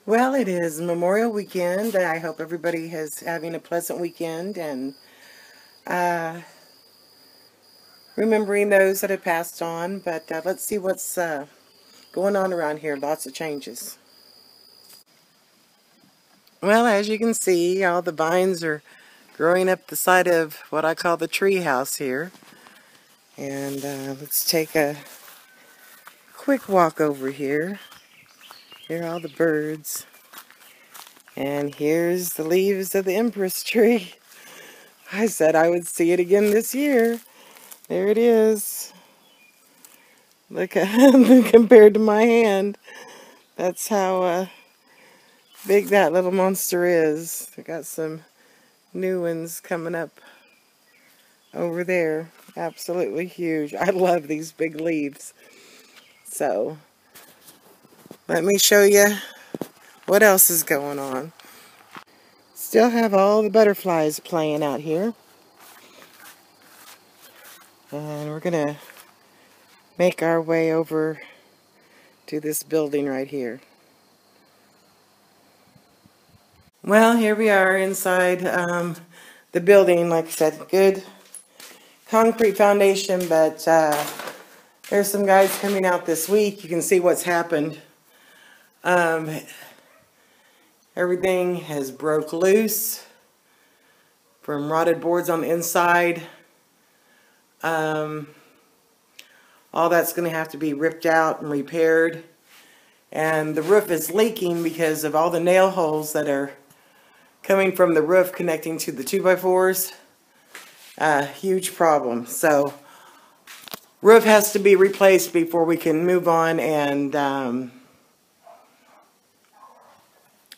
Well, it is Memorial Weekend. I hope everybody is having a pleasant weekend and uh, remembering those that have passed on. But let's see what's going on around here. Lots of changes. Well, as you can see, all the vines are growing up the side of what I call the tree house here. And let's take a quick walk over here. Here are all the birds. And here's the leaves of the Empress tree. I said I would see it again this year. There it is. Look compared to my hand. That's how big that little monster is. I got some new ones coming up over there. Absolutely huge. I love these big leaves. So, let me show you what else is going on. Still have all the butterflies playing out here. And we're going to make our way over to this building right here. Well, here we are inside the building. Like I said, good concrete foundation, but there's some guys coming out this week. You can see what's happened. Everything has broke loose from rotted boards on the inside. All that's going to have to be ripped out and repaired. And the roof is leaking because of all the nail holes that are coming from the roof connecting to the 2x4s. Huge problem. So, roof has to be replaced before we can move on and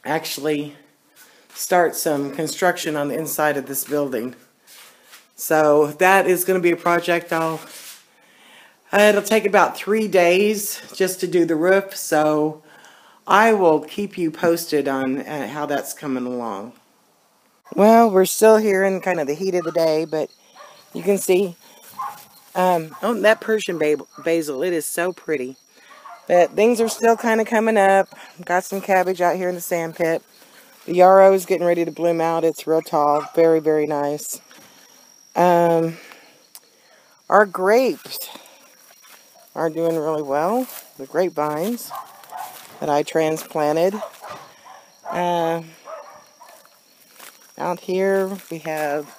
actually start some construction on the inside of this building. So that is going to be a project it'll take about 3 days just to do the roof, so I will keep you posted on how that's coming along. Well, we're still here in kind of the heat of the day, but you can see, oh, that Persian basil, it is so pretty. But things are still kind of coming up. Got some cabbage out here in the sand pit. The yarrow is getting ready to bloom out. It's real tall. Very, very nice. Our grapes are doing really well. The grapevines that I transplanted. Out here we have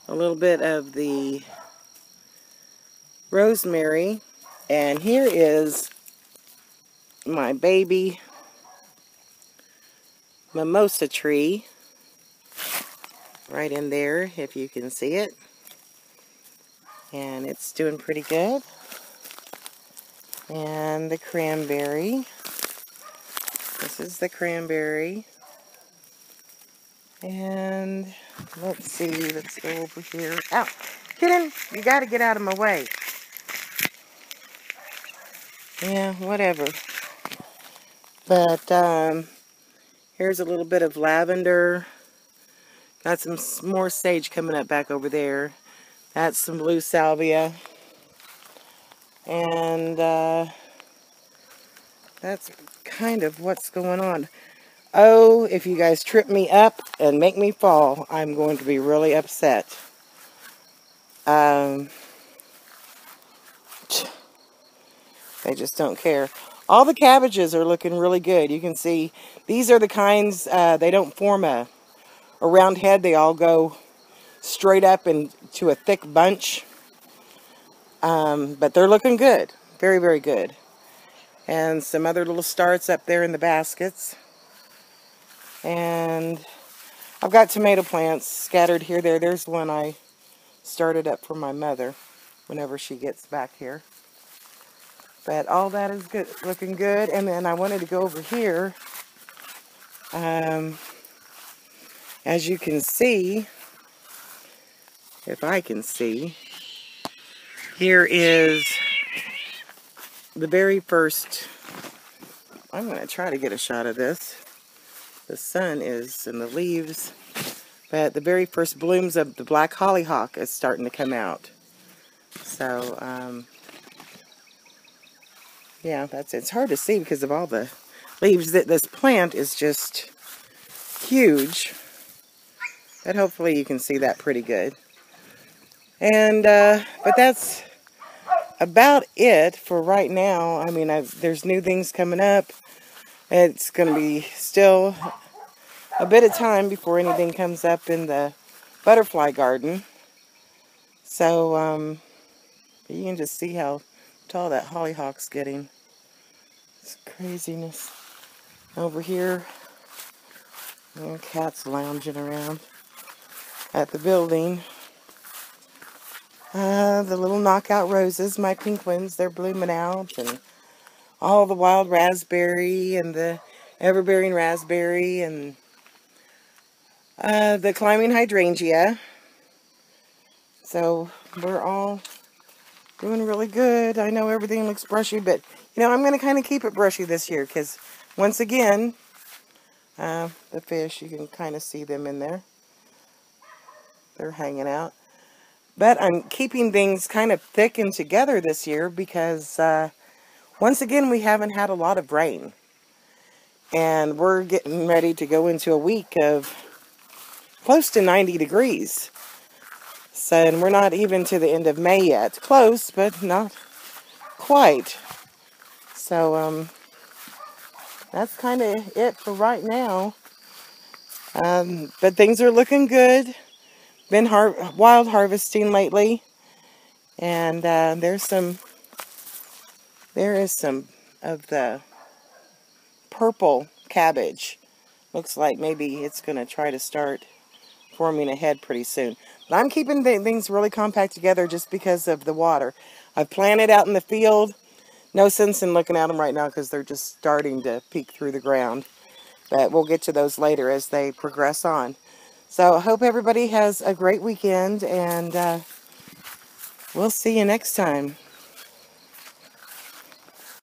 a little bit of the rosemary. And here is my baby mimosa tree. Right in there, if you can see it. And it's doing pretty good. And the cranberry. This is the cranberry. And let's see, let's go over here. Ow! Kitten, you gotta get out of my way. Yeah, whatever. But here's a little bit of lavender. Got some more sage coming up back over there. That's some blue salvia. And that's kind of what's going on. Oh, if you guys trip me up and make me fall, I'm going to be really upset. They just don't care. All the cabbages are looking really good. You can see these are the kinds, they don't form a round head. They all go straight up into a thick bunch. But they're looking good. Very, very good. And some other little starts up there in the baskets. And I've got tomato plants scattered here, there. There's one I started up for my mother whenever she gets back here. But all that is good, looking good. And then I wanted to go over here. As you can see, if I can see, here is the very first, I'm going to try to get a shot of this. The sun is in the leaves, but the very first blooms of the black hollyhock is starting to come out. So, yeah, it's hard to see because of all the leaves. This plant is just huge. But hopefully you can see that pretty good. And, but that's about it for right now. I mean, there's new things coming up. It's going to be still a bit of time before anything comes up in the butterfly garden. So, you can just see how tall that hollyhock's getting. It's craziness. Over here, cats lounging around at the building. The little knockout roses, my pink ones, they're blooming out, and all the wild raspberry and the everbearing raspberry and the climbing hydrangea. So we're all doing really good. I know everything looks brushy, but you know, I'm going to kind of keep it brushy this year because once again, the fish, you can kind of see them in there. They're hanging out. But I'm keeping things kind of thick and together this year because once again, we haven't had a lot of rain. And we're getting ready to go into a week of close to 90 degrees. So, and we're not even to the end of May yet. Close, but not quite. So, that's kind of it for right now. But things are looking good. Been wild harvesting lately. And there is some of the purple cabbage. Looks like maybe it's going to try to start forming a head pretty soon. But I'm keeping things really compact together just because of the water. I've planted out in the field. No sense in looking at them right now because they're just starting to peek through the ground. But we'll get to those later as they progress on. So I hope everybody has a great weekend, and we'll see you next time.